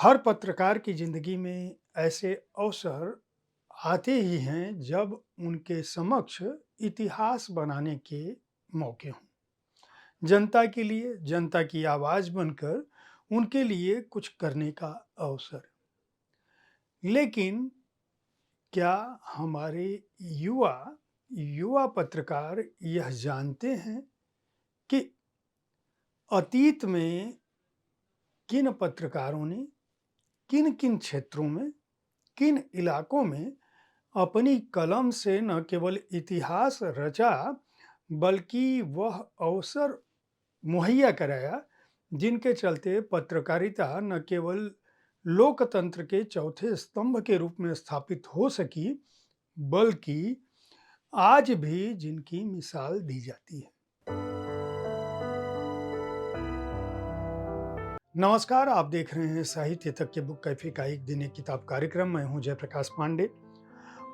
हर पत्रकार की जिंदगी में ऐसे अवसर आते ही हैं जब उनके समक्ष इतिहास बनाने के मौके हों। जनता के लिए, जनता की आवाज बनकर उनके लिए कुछ करने का अवसर। लेकिन क्या हमारे युवा युवा पत्रकार यह जानते हैं कि अतीत में किन पत्रकारों ने किन किन क्षेत्रों में, किन इलाकों में अपनी कलम से न केवल इतिहास रचा, बल्कि वह अवसर मुहैया कराया जिनके चलते पत्रकारिता न केवल लोकतंत्र के चौथे स्तंभ के रूप में स्थापित हो सकी, बल्कि आज भी जिनकी मिसाल दी जाती है। नमस्कार, आप देख रहे हैं साहित्य तक के बुक कैफे का एक दिन एक किताब कार्यक्रम। मैं हूं जयप्रकाश पांडे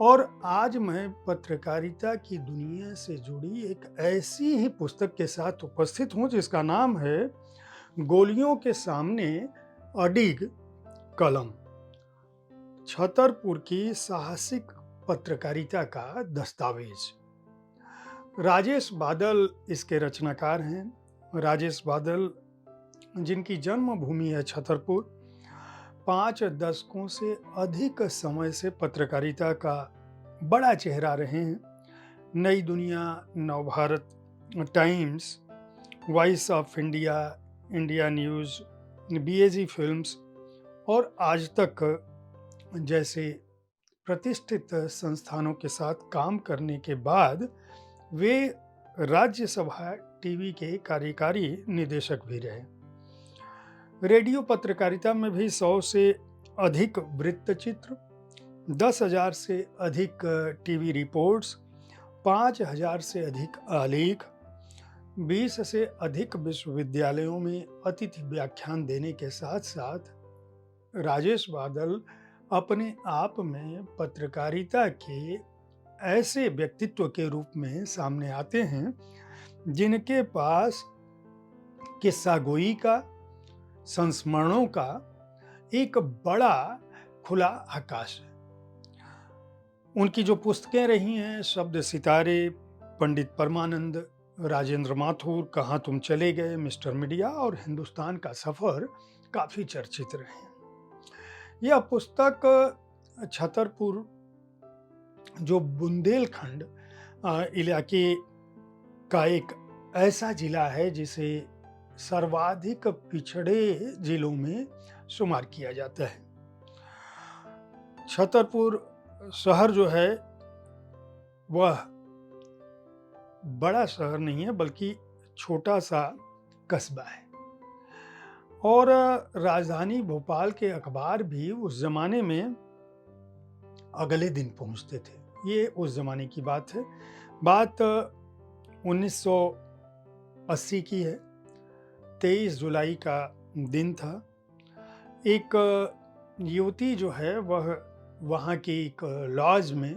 और आज मैं पत्रकारिता की दुनिया से जुड़ी एक ऐसी ही पुस्तक के साथ उपस्थित हूं जिसका नाम है गोलियों के सामने अडिग कलम, छतरपुर की साहसिक पत्रकारिता का दस्तावेज। राजेश बादल इसके रचनाकार हैं। राजेश बादल, जिनकी जन्मभूमि है छतरपुर, 5 दशकों से अधिक समय से पत्रकारिता का बड़ा चेहरा रहे हैं। Nai Duniya, Navbharat Times, Voice of India, India News, BAG Films और आज तक जैसे प्रतिष्ठित संस्थानों के साथ काम करने के बाद वे राज्यसभा टीवी के कार्यकारी निदेशक भी रहे। रेडियो पत्रकारिता में भी 100 से अधिक वृत्तचित्र, 10,000 से अधिक टीवी रिपोर्ट्स, 5,000 से अधिक आलेख, 20 से अधिक विश्वविद्यालयों में अतिथि व्याख्यान देने के साथ साथ राजेश बादल अपने आप में पत्रकारिता के ऐसे व्यक्तित्व के रूप में सामने आते हैं जिनके पास किस्सा गोई का, संस्मरणों का एक बड़ा खुला आकाश है। उनकी जो पुस्तकें रही हैं, शब्द सितारे, पंडित परमानंद, राजेंद्र माथुर, कहाँ तुम चले गए, मिस्टर मीडिया और हिंदुस्तान का सफर काफी चर्चित रहे हैं। यह पुस्तक छतरपुर, जो बुंदेलखंड इलाके का एक ऐसा जिला है जिसे सर्वाधिक पिछड़े जिलों में शुमार किया जाता है। छतरपुर शहर जो है वह बड़ा शहर नहीं है बल्कि छोटा सा कस्बा है और राजधानी भोपाल के अखबार भी उस जमाने में अगले दिन पहुंचते थे। ये उस जमाने की बात है। बात 1980 की है। 23 जुलाई का दिन था। एक युवती जो है वह वहाँ की एक लॉज में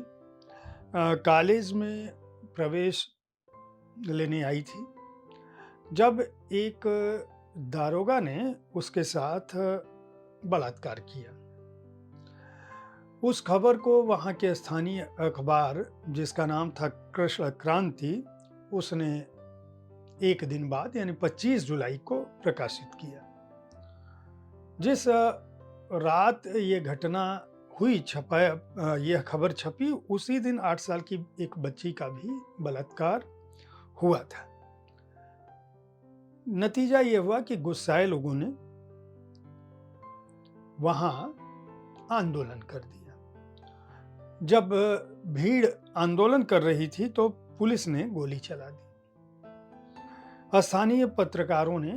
कॉलेज में प्रवेश लेने आई थी, जब एक दारोगा ने उसके साथ बलात्कार किया। उस खबर को वहाँ के स्थानीय अखबार, जिसका नाम था कृष्ण क्रांति, उसने एक दिन बाद यानी 25 जुलाई को प्रकाशित किया। जिस रात ये घटना हुई, यह खबर छपी, उसी दिन 8 साल की एक बच्ची का भी बलात्कार हुआ था। नतीजा ये हुआ कि गुस्साए लोगों ने वहां आंदोलन कर दिया। जब भीड़ आंदोलन कर रही थी तो पुलिस ने गोली चला दी। स्थानीय पत्रकारों ने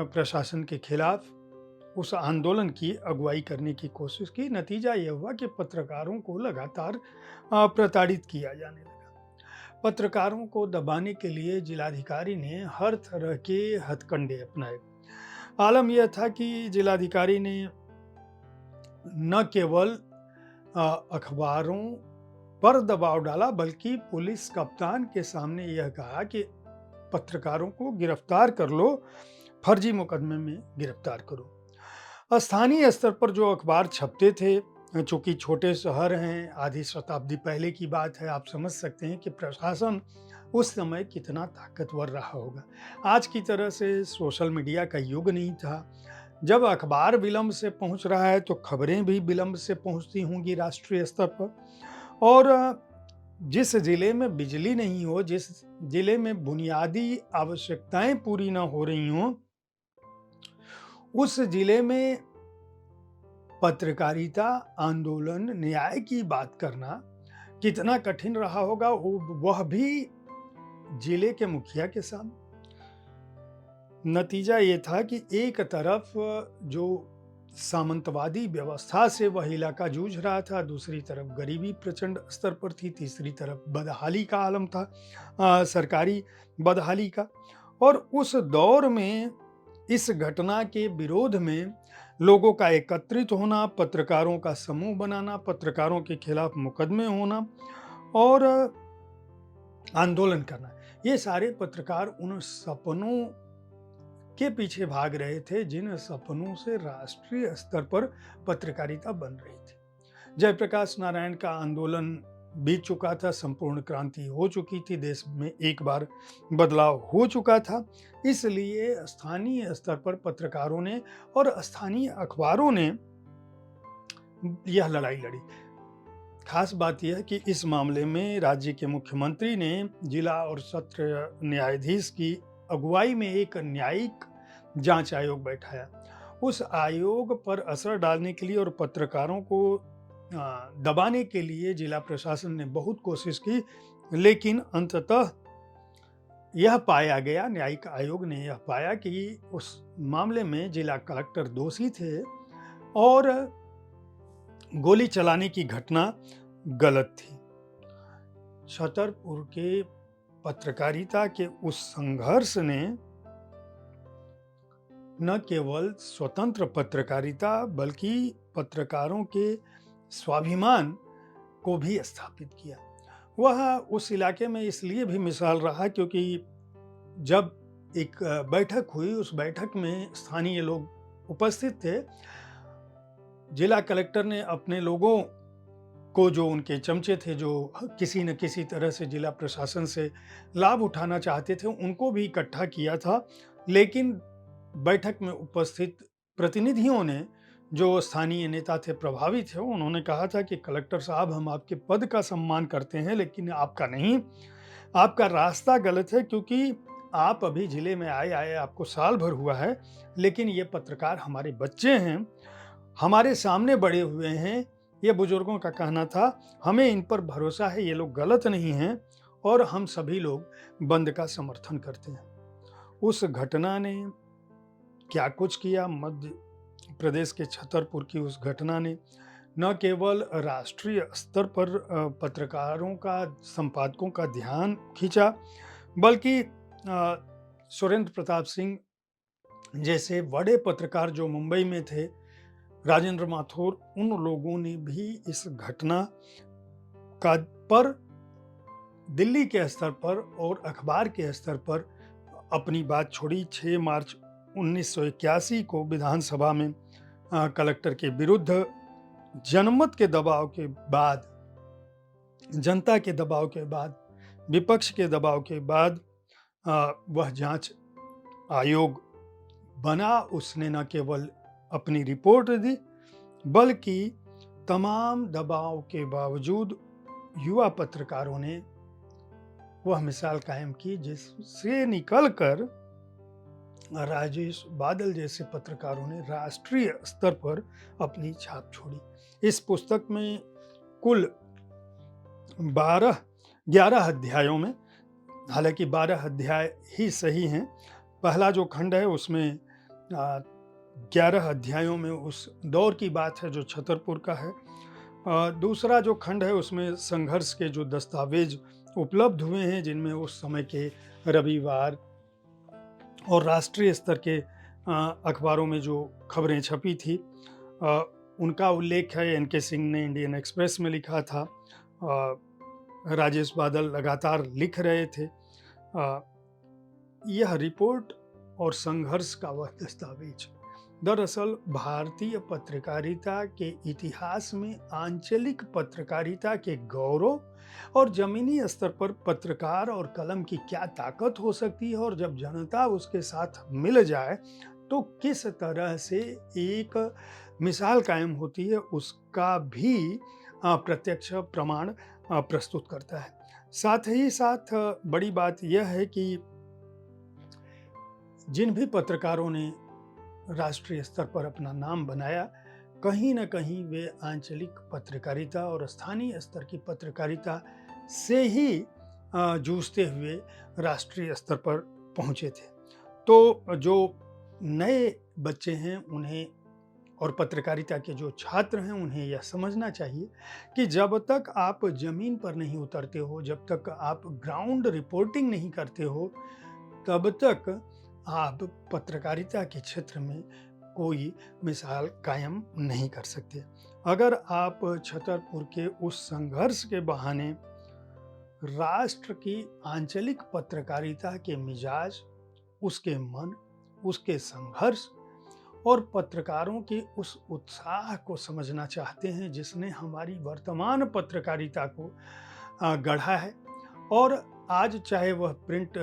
प्रशासन के खिलाफ उस आंदोलन की अगुवाई करने की कोशिश की। नतीजा यह हुआ कि पत्रकारों को लगातार प्रताड़ित किया जाने लगा। पत्रकारों को दबाने के लिए जिलाधिकारी ने हर तरह के हथकंडे अपनाए। आलम यह था कि जिलाधिकारी ने न केवल अखबारों पर दबाव डाला, बल्कि पुलिस कप्तान के सामने यह कहा कि पत्रकारों को गिरफ्तार कर लो, फर्जी मुकदमे में गिरफ्तार करो। स्थानीय स्तर पर जो अखबार छपते थे, चूँकि छोटे शहर हैं, आधी शताब्दी पहले की बात है, आप समझ सकते हैं कि प्रशासन उस समय कितना ताकतवर रहा होगा। आज की तरह से सोशल मीडिया का युग नहीं था। जब अखबार विलंब से पहुँच रहा है, तो खबरें भी विलंब से पहुँचती होंगी राष्ट्रीय स्तर पर। और जिस ज़िले में बिजली नहीं हो, जिस ज़िले में बुनियादी आवश्यकताएँ पूरी ना हो रही हों, उस ज़िले में पत्रकारिता, आंदोलन, न्याय की बात करना कितना कठिन रहा होगा, वह भी जिले के मुखिया के सामने। नतीजा ये था कि एक तरफ जो सामंतवादी व्यवस्था से वह इलाका जूझ रहा था, दूसरी तरफ गरीबी प्रचंड स्तर पर थी, तीसरी तरफ बदहाली का आलम था, सरकारी बदहाली का। और उस दौर में इस घटना के विरोध में लोगों का एकत्रित होना, पत्रकारों का समूह बनाना, पत्रकारों के खिलाफ मुकदमे होना और आंदोलन करना, ये सारे पत्रकार उन सपनों के पीछे भाग रहे थे जिन सपनों से राष्ट्रीय स्तर पर पत्रकारिता बन रही थी। जयप्रकाश नारायण का आंदोलन बीत चुका था, संपूर्ण क्रांति हो चुकी थी, देश में एक बार बदलाव हो चुका था। इसलिए स्थानीय स्तर पर पत्रकारों ने और स्थानीय अखबारों ने यह लड़ाई लड़ी। खास बात यह है कि इस मामले में राज्य के मुख्यमंत्री ने जिला और सत्र न्यायाधीश की अगुवाई में एक न्यायिक जांच आयोग बैठाया। उस आयोग पर असर डालने के लिए और पत्रकारों को दबाने के लिए जिला प्रशासन ने बहुत कोशिश की, लेकिन अंततः यह पाया गया, न्यायिक आयोग ने यह पाया कि उस मामले में जिला कलेक्टर दोषी थे और गोली चलाने की घटना गलत थी। छतरपुर के पत्रकारिता के उस संघर्ष ने न केवल स्वतंत्र पत्रकारिता बल्कि पत्रकारों के स्वाभिमान को भी स्थापित किया। वह उस इलाके में इसलिए भी मिसाल रहा क्योंकि जब एक बैठक हुई, उस बैठक में स्थानीय लोग उपस्थित थे। जिला कलेक्टर ने अपने लोगों को, जो उनके चमचे थे, जो किसी न किसी तरह से जिला प्रशासन से लाभ उठाना चाहते थे, उनको भी इकट्ठा किया था। लेकिन बैठक में उपस्थित प्रतिनिधियों ने, जो स्थानीय नेता थे, प्रभावी थे, उन्होंने कहा था कि कलेक्टर साहब, हम आपके पद का सम्मान करते हैं लेकिन आपका नहीं। आपका रास्ता गलत है क्योंकि आप अभी जिले में आए आपको साल भर हुआ है, लेकिन ये पत्रकार हमारे बच्चे हैं, हमारे सामने बड़े हुए हैं। ये बुजुर्गों का कहना था, हमें इन पर भरोसा है, ये लोग गलत नहीं हैं और हम सभी लोग बंद का समर्थन करते हैं। उस घटना ने क्या कुछ किया। मध्य प्रदेश के छतरपुर की उस घटना ने न केवल राष्ट्रीय स्तर पर पत्रकारों का, संपादकों का ध्यान खींचा, बल्कि सुरेंद्र प्रताप सिंह जैसे बड़े पत्रकार जो मुंबई में थे, राजेंद्र माथुर, उन लोगों ने भी इस घटना का पर दिल्ली के स्तर पर और अखबार के स्तर पर अपनी बात छोड़ी। 6 मार्च 1981 को विधानसभा में कलेक्टर के विरुद्ध जनमत के दबाव के बाद, जनता के दबाव के बाद, विपक्ष के दबाव के बाद वह जांच आयोग बना। उसने न केवल अपनी रिपोर्ट दी, बल्कि तमाम दबाव के बावजूद युवा पत्रकारों ने वह मिसाल कायम की जिससे निकलकर राजेश बादल जैसे पत्रकारों ने राष्ट्रीय स्तर पर अपनी छाप छोड़ी। इस पुस्तक में कुल 11 अध्यायों में, हालांकि 12 अध्याय ही सही हैं, पहला जो खंड है उसमें 11 अध्यायों में उस दौर की बात है जो छतरपुर का है। दूसरा जो खंड है उसमें संघर्ष के जो दस्तावेज उपलब्ध हुए हैं, जिनमें उस समय के रविवार और राष्ट्रीय स्तर के अखबारों में जो खबरें छपी थी, उनका उल्लेख है। एन के सिंह ने इंडियन एक्सप्रेस में लिखा था, राजेश बादल लगातार लिख रहे थे। यह रिपोर्ट और संघर्ष का वह दस्तावेज दरअसल भारतीय पत्रकारिता के इतिहास में आंचलिक पत्रकारिता के गौरव और जमीनी स्तर पर पत्रकार और कलम की क्या ताकत हो सकती है, और जब जनता उसके साथ मिल जाए तो किस तरह से एक मिसाल कायम होती है, उसका भी प्रत्यक्ष प्रमाण प्रस्तुत करता है। साथ ही साथ बड़ी बात यह है कि जिन भी पत्रकारों ने राष्ट्रीय स्तर पर अपना नाम बनाया, कहीं न कहीं वे आंचलिक पत्रकारिता और स्थानीय स्तर की पत्रकारिता से ही जूझते हुए राष्ट्रीय स्तर पर पहुँचे थे। तो जो नए बच्चे हैं उन्हें, और पत्रकारिता के जो छात्र हैं उन्हें यह समझना चाहिए कि जब तक आप ज़मीन पर नहीं उतरते हो, जब तक आप ग्राउंड रिपोर्टिंग नहीं करते हो, तब तक आप पत्रकारिता के क्षेत्र में कोई मिसाल कायम नहीं कर सकते। अगर आप छतरपुर के उस संघर्ष के बहाने राष्ट्र की आंचलिक पत्रकारिता के मिजाज, उसके मन, उसके संघर्ष और पत्रकारों के उस उत्साह को समझना चाहते हैं जिसने हमारी वर्तमान पत्रकारिता को गढ़ा है, और आज चाहे वह प्रिंट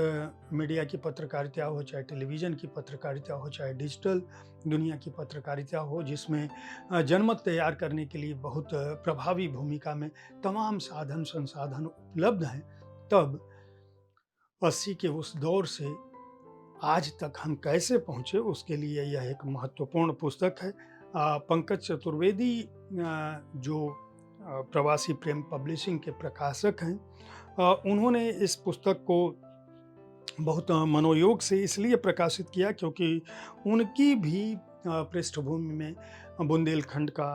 मीडिया की पत्रकारिता हो, चाहे टेलीविज़न की पत्रकारिता हो, चाहे डिजिटल दुनिया की पत्रकारिता हो, जिसमें जनमत तैयार करने के लिए बहुत प्रभावी भूमिका में तमाम साधन संसाधन उपलब्ध हैं, तब 80 के उस दौर से आज तक हम कैसे पहुँचे, उसके लिए यह एक महत्वपूर्ण पुस्तक है। पंकज चतुर्वेदी जो प्रवासी प्रेम पब्लिशिंग के प्रकाशक हैं, उन्होंने इस पुस्तक को बहुत मनोयोग से इसलिए प्रकाशित किया क्योंकि उनकी भी पृष्ठभूमि में बुंदेलखंड का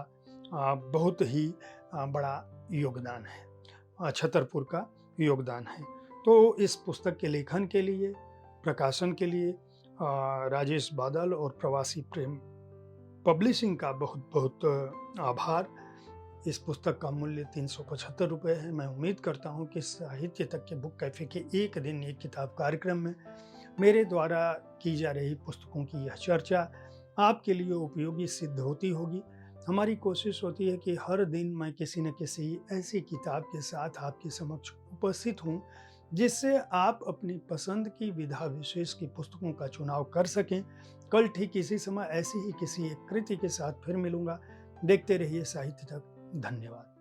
बहुत ही बड़ा योगदान है, छतरपुर का योगदान है। तो इस पुस्तक के लेखन के लिए, प्रकाशन के लिए राजेश बादल और प्रवासी प्रेम पब्लिशिंग का बहुत बहुत आभार। इस पुस्तक का मूल्य 375 रुपये है। मैं उम्मीद करता हूँ कि साहित्य तक के बुक कैफ़े के एक दिन एक किताब कार्यक्रम में मेरे द्वारा की जा रही पुस्तकों की यह चर्चा आपके लिए उपयोगी सिद्ध होती होगी। हमारी कोशिश होती है कि हर दिन मैं किसी न किसी ऐसी किताब के साथ आपके समक्ष उपस्थित हूँ जिससे आप अपनी पसंद की विधा विशेष की पुस्तकों का चुनाव कर सकें। कल ठीक इसी समय ऐसी ही किसी एक कृति के साथ फिर मिलूंगा। देखते रहिए साहित्य तक। धन्यवाद।